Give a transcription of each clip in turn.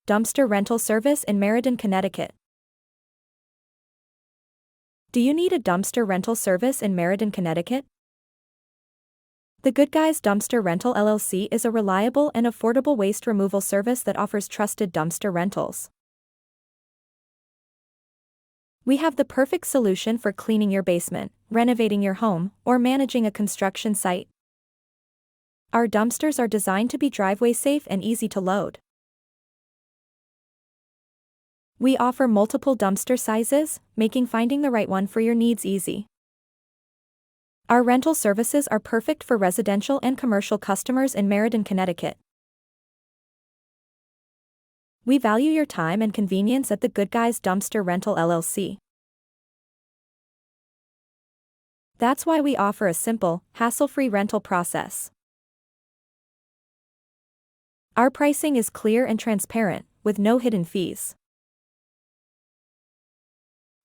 Dumpster rental service in Meriden, Connecticut. Do you need a dumpster rental service in Meriden, Connecticut? The Good Guys Dumpster Rental LLC is a reliable and affordable waste removal service that offers trusted dumpster rentals. We have the perfect solution for cleaning your basement, renovating your home, or managing a construction site. Our dumpsters are designed to be driveway safe and easy to load. We offer multiple dumpster sizes, making finding the right one for your needs easy. Our rental services are perfect for residential and commercial customers in Meriden, Connecticut. We value your time and convenience at the Good Guys Dumpster Rental LLC. That's why we offer a simple, hassle-free rental process. Our pricing is clear and transparent, with no hidden fees.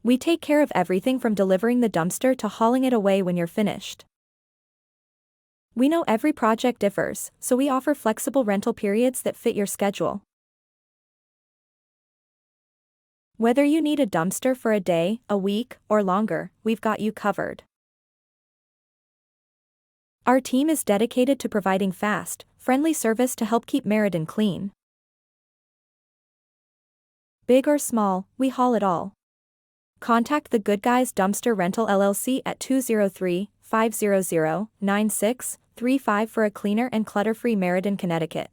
We take care of everything from delivering the dumpster to hauling it away when you're finished. We know every project differs, so we offer flexible rental periods that fit your schedule. Whether you need a dumpster for a day, a week, or longer, we've got you covered. Our team is dedicated to providing fast, friendly service to help keep Meriden clean. Big or small, we haul it all. Contact the Good Guys Dumpster Rental LLC at 203-500-9635 for a cleaner and clutter-free Meriden, Connecticut.